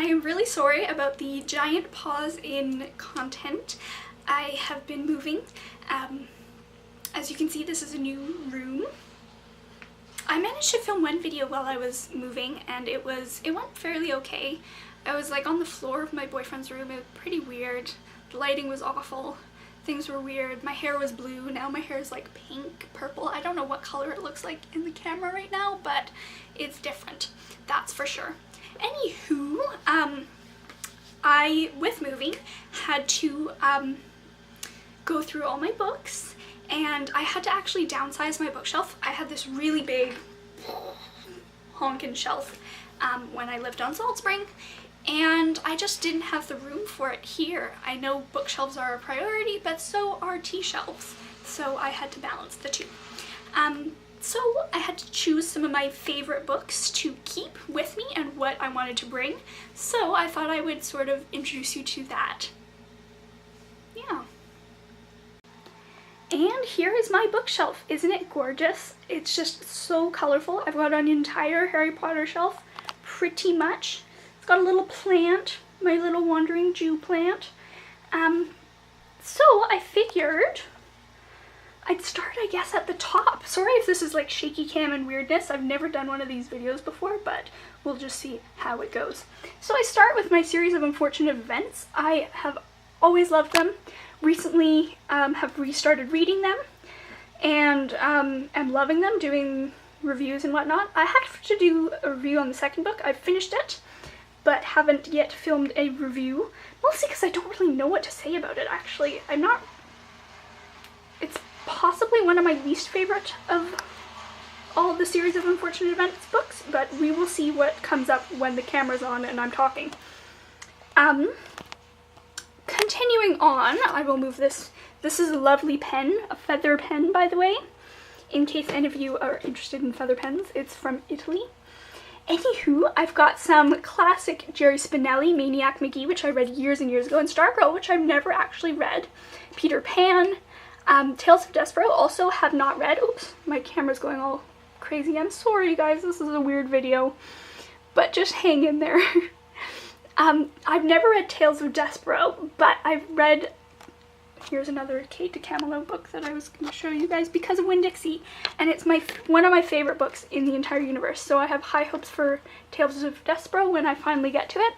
am really sorry about the giant pause in content. I have been moving. As you can see, this is a new room. I managed to film one video while I was moving and it went fairly okay. I was like on the floor of my boyfriend's room. It was pretty weird. The lighting was awful. Things were weird. My hair was blue. Now my hair is like pink, purple. I don't know what color it looks like in the camera right now, but it's different. That's for sure. Anywho, I, with moving, had to go through all my books, and I had to actually downsize my bookshelf. I had this really big honkin' shelf when I lived on Salt Spring, and I just didn't have the room for it here. I know bookshelves are a priority, but so are tea shelves, so I had to balance the two. So I had to choose some of my favorite books to keep with me and what I wanted to bring, so I thought I would sort of introduce you to that. Yeah. And here is my bookshelf. Isn't it gorgeous? It's just so colorful. I've got an entire Harry Potter shelf, pretty much. It's got a little plant, my little wandering Jew plant. So I figured I'd start, I guess, at the top. Sorry if this is like shaky cam and weirdness. I've never done one of these videos before, but we'll just see how it goes. So I start with my series of unfortunate events. I have always loved them. Recently have restarted reading them and am loving them, doing reviews and whatnot. I have to do a review on the second book. I've finished it, but haven't yet filmed a review, mostly because I don't really know what to say about it, actually. It's possibly one of my least favorite of all the series of unfortunate events books, but we will see what comes up when the camera's on and I'm talking. Continuing on, I will move this. This is a lovely pen, a feather pen, by the way, in case any of you are interested in feather pens. It's from Italy. Anywho, I've got some classic Jerry Spinelli, Maniac McGee, which I read years and years ago, and Stargirl, which I've never actually read. Peter Pan, Tales of Despero, also have not read. Oops, my camera's going all crazy. I'm sorry, guys, this is a weird video, but just hang in there. I've never read Tales of Despero, but I've read, here's another Kate DeCamelo book that I was going to show you guys, Because of Winn-Dixie, and it's one of my favorite books in the entire universe, so I have high hopes for Tales of Despero when I finally get to it.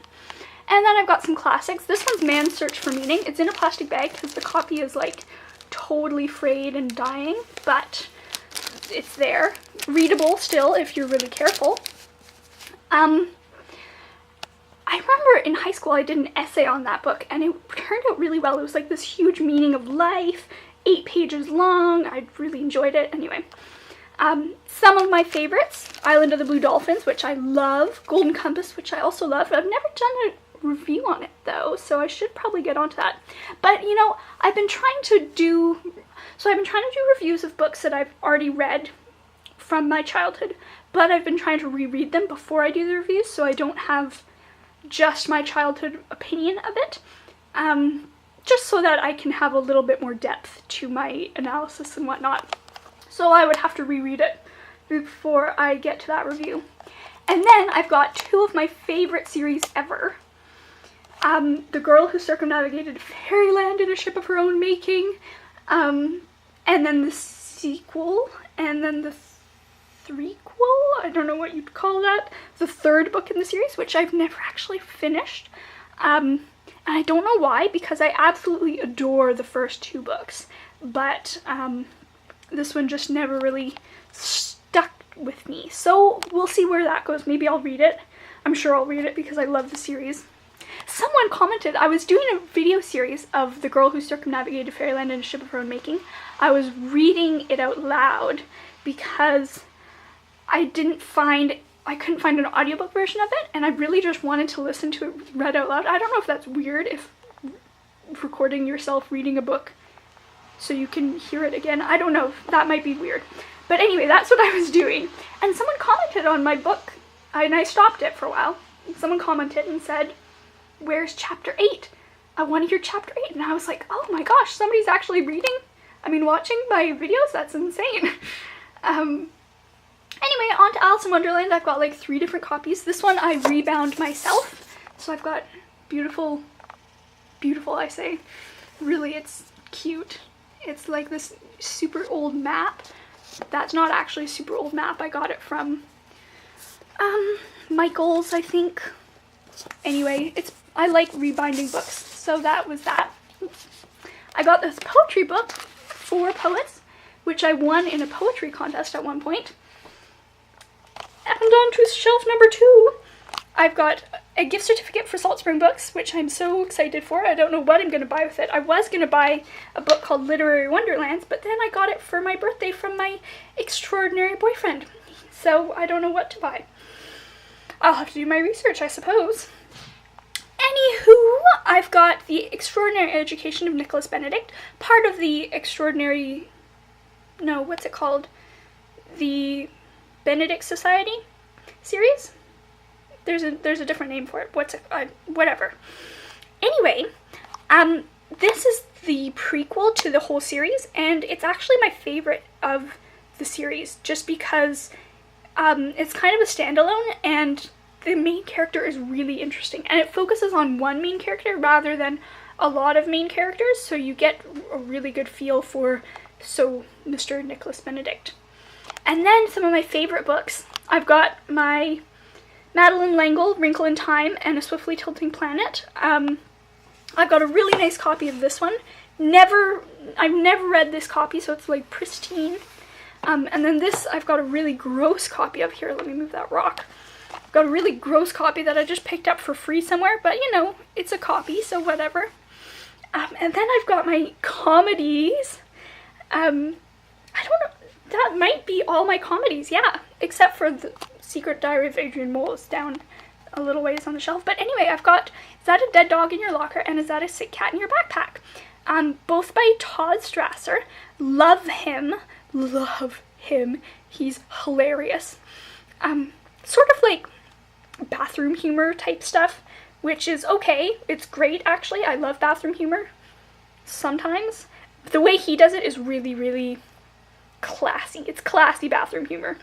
And then I've got some classics. This one's Man's Search for Meaning. It's in a plastic bag because the copy is like totally frayed and dying, but it's there. Readable still if you're really careful. I remember in high school I did an essay on that book and it turned out really well. It was like this huge meaning of life, 8 pages long. I really enjoyed it. Anyway, some of my favorites, Island of the Blue Dolphins, which I love, Golden Compass, which I also love. I've never done a review on it though, so I should probably get onto that. But you know, I've been trying to do reviews of books that I've already read from my childhood, but I've been trying to reread them before I do the reviews so I don't have just my childhood opinion of it, just so that I can have a little bit more depth to my analysis and whatnot. So I would have to reread it before I get to that review. And then I've got 2 of my favorite series ever. The Girl Who Circumnavigated Fairyland in a Ship of Her Own Making, and then the sequel, and then the threequel, I don't know what you'd call that, the 3rd book in the series, which I've never actually finished, and I don't know why, because I absolutely adore the first 2 books, but this one just never really stuck with me, so we'll see where that goes. Maybe I'll read it. I'm sure I'll read it because I love the series. Someone commented, I was doing a video series of The Girl Who Circumnavigated Fairyland in a Ship of Her Own Making. I was reading it out loud because I couldn't find an audiobook version of it, and I really just wanted to listen to it read out loud. I don't know if that's weird, if recording yourself reading a book so you can hear it again. I don't know, that might be weird. But anyway, that's what I was doing. And someone commented on my book, and I stopped it for a while. Someone commented and said, "Where's chapter 8? I want to hear chapter 8. And I was like, oh my gosh, somebody's actually watching my videos? That's insane. Anyway, on to Alice in Wonderland. I've got like 3 different copies. This one I rebound myself, So I've got beautiful, I say. Really, it's cute. It's like this super old map. That's not actually a super old map. I got it from Michael's, I think. Anyway, I like rebinding books, so that was that. Oops. I got this poetry book for poets, which I won in a poetry contest at one point. And on to shelf number 2. I've got a gift certificate for Salt Spring Books, which I'm so excited for. I don't know what I'm going to buy with it. I was going to buy a book called Literary Wonderlands, but then I got it for my birthday from my extraordinary boyfriend. So I don't know what to buy. I'll have to do my research, I suppose. Anywho, I've got The Extraordinary Education of Nicholas Benedict, part of the what's it called? The Benedict Society series? There's a different name for it. Whatever. Anyway, this is the prequel to the whole series, and it's actually my favorite of the series, just because it's kind of a standalone, and the main character is really interesting, and it focuses on one main character rather than a lot of main characters, so you get a really good feel for Mr. Nicholas Benedict. And then some of my favorite books. I've got my Madeleine L'Engle, Wrinkle in Time, and A Swiftly Tilting Planet. I've got a really nice copy of this one. I've never read this copy, so it's like pristine. And then this I've got a really gross copy of. Here, let me move that rock. I've got a really gross copy that I just picked up for free somewhere, but you know, it's a copy, so whatever. And then I've got my comedies. I don't know, that might be all my comedies, yeah, except for The Secret Diary of Adrian Mole is down a little ways on the shelf. But anyway, I've got Is That a Dead Dog in Your Locker and Is That a Sick Cat in Your Backpack? Both by Todd Strasser. Love him. He's hilarious. Sort of like bathroom humor type stuff, which is okay. It's great, actually. I love bathroom humor sometimes. The way he does it is really, really classy. It's classy bathroom humor.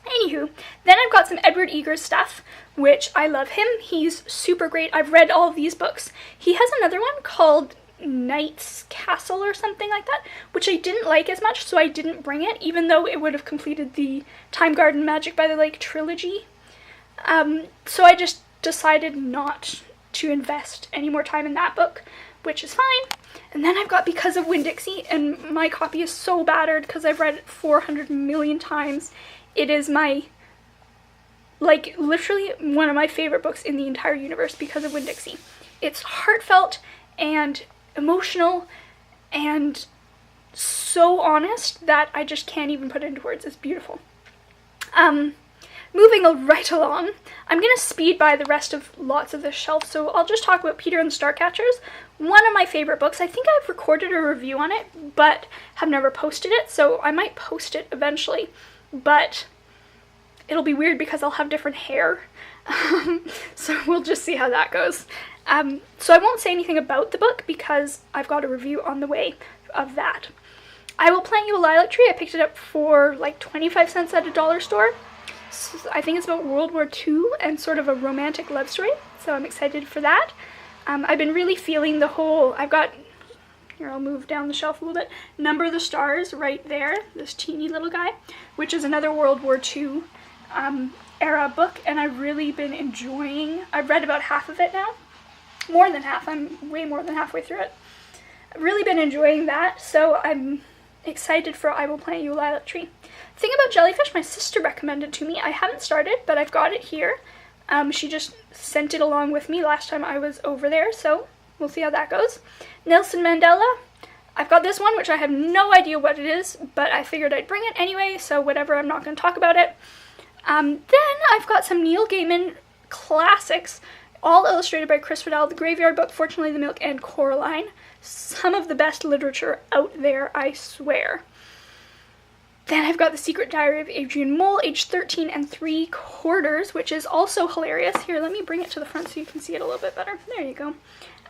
Anywho, then I've got some Edward Eger's stuff, which I love him. He's super great. I've read all of these books. He has another one called Knight's Castle or something like that, which I didn't like as much, so I didn't bring it, even though it would have completed the Time Garden Magic by the Lake trilogy. So I just decided not to invest any more time in that book, which is fine. And then I've got Because of Winn-Dixie, and my copy is so battered because I've read it 400 million times. It is literally one of my favorite books in the entire universe, Because of Winn-Dixie. It's heartfelt and emotional and so honest that I just can't even put it into words. It's beautiful. Moving right along, I'm going to speed by the rest of lots of this shelf, so I'll just talk about Peter and the Starcatchers. One of my favorite books. I think I've recorded a review on it, but have never posted it, so I might post it eventually, but it'll be weird because I'll have different hair, so we'll just see how that goes. So I won't say anything about the book because I've got a review on the way of that. I Will Plant You a Lilac Tree. I picked it up for like 25 cents at a dollar store. So I think it's about World War II and sort of a romantic love story, so I'm excited for that. I've been really feeling the whole, here I'll move down the shelf a little bit, Number the Stars right there, this teeny little guy, which is another World War II era book, and I've really been enjoying, I've read about half of it now, more than half, I'm way more than halfway through it. I've really been enjoying that, so I'm excited for I Will Plant You a Lilac Tree. The thing about Jellyfish, my sister recommended to me. I haven't started, but I've got it here. She just sent it along with me last time I was over there, so we'll see how that goes. Nelson Mandela. I've got this one, which I have no idea what it is, but I figured I'd bring it anyway, so whatever, I'm not going to talk about it. Then I've got some Neil Gaiman classics, all illustrated by Chris Riddell, The Graveyard Book, Fortunately the Milk, and Coraline. Some of the best literature out there, I swear. Then I've got The Secret Diary of Adrian Mole, age 13 3/4, which is also hilarious. Here, let me bring it to the front so you can see it a little bit better. There you go.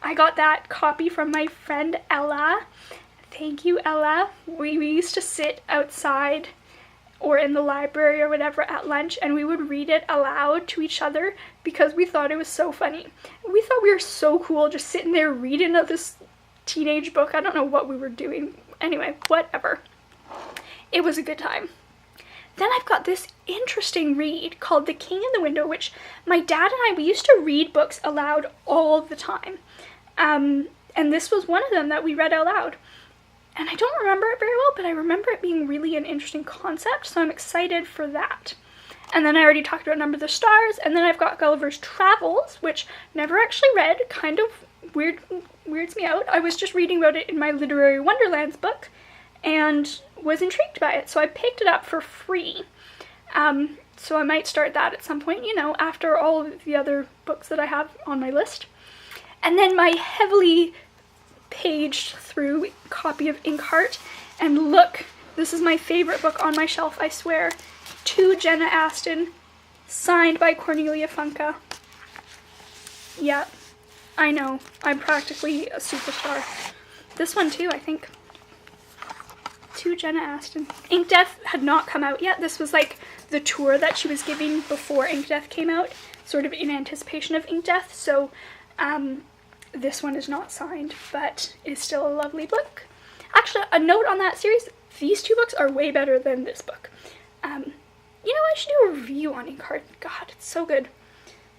I got that copy from my friend Ella. Thank you, Ella. We used to sit outside or in the library or whatever at lunch, and we would read it aloud to each other because we thought it was so funny. We thought we were so cool just sitting there reading this teenage book. I don't know what we were doing. Anyway, whatever. It was a good time. Then I've got this interesting read called The King in the Window, which my dad and we used to read books aloud all the time. And this was one of them that we read out loud. And I don't remember it very well, but I remember it being really an interesting concept, so I'm excited for that. And then I already talked about Number the Stars, and then I've got Gulliver's Travels, which never actually read, kind of weirds me out. I was just reading about it in my Literary Wonderlands book, and was intrigued by it, so I picked it up for free. So I might start that at some point, you know, after all of the other books that I have on my list. And then my heavily paged through copy of Inkheart, and look, this is my favorite book on my shelf, I swear. To Jenna Aston, signed by Cornelia Funke. Yeah, I know, I'm practically a superstar. This one too, I think. To Jenna Aston. Ink Death had not come out yet. This was like the tour that she was giving before Ink Death came out, sort of in anticipation of Ink Death, so this one is not signed, but it's still a lovely book. Actually, a note on that series, these two books are way better than this book. You know, I should do a review on Inkheart. God, it's so good.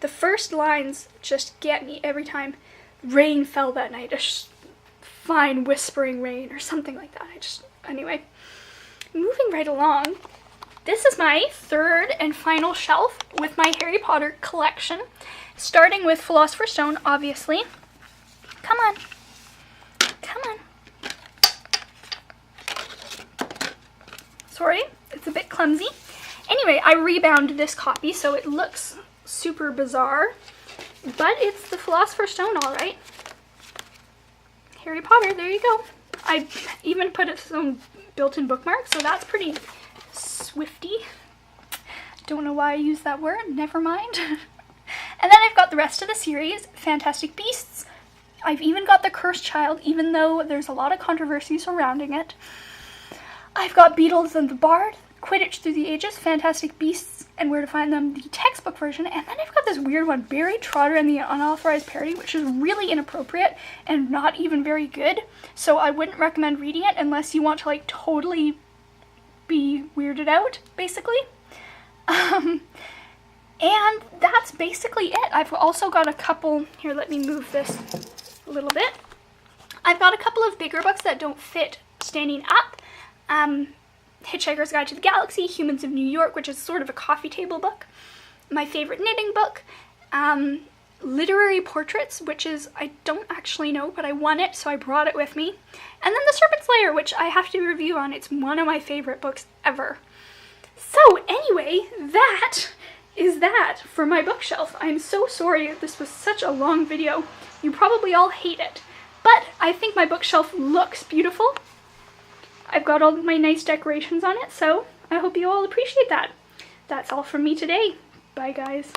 The first lines just get me every time. Rain fell that night, a fine whispering rain, or something like that. Anyway, moving right along. This is my third and final shelf with my Harry Potter collection, starting with Philosopher's Stone, obviously. Come on. Come on. Sorry, it's a bit clumsy. Anyway, I rebound this copy, so it looks super bizarre, but it's the Philosopher's Stone, all right. Harry Potter, there you go. I even put it some built-in bookmarks, so that's pretty swifty. Don't know why I used that word, never mind. And then I've got the rest of the series, Fantastic Beasts. I've even got The Cursed Child, even though there's a lot of controversy surrounding it. I've got Beatles and the Bard, Quidditch Through the Ages, Fantastic Beasts and Where to Find Them, the textbook version, and then I've got this weird one, Barry Trotter and the Unauthorized Parody, which is really inappropriate and not even very good, so I wouldn't recommend reading it unless you want to like totally be weirded out, basically. And that's basically it. I've also got a couple, here let me move this a little bit. I've got a couple of bigger books that don't fit standing up. Hitchhiker's Guide to the Galaxy, Humans of New York, which is sort of a coffee table book. My favorite knitting book. Literary Portraits, which is, I don't actually know, but I won it, so I brought it with me. And then The Serpent's Lair, which I have to review on. It's one of my favorite books ever. So anyway, that is that for my bookshelf. I'm so sorry if this was such a long video. You probably all hate it. But I think my bookshelf looks beautiful. I've got all my nice decorations on it, so I hope you all appreciate that. That's all from me today. Bye, guys.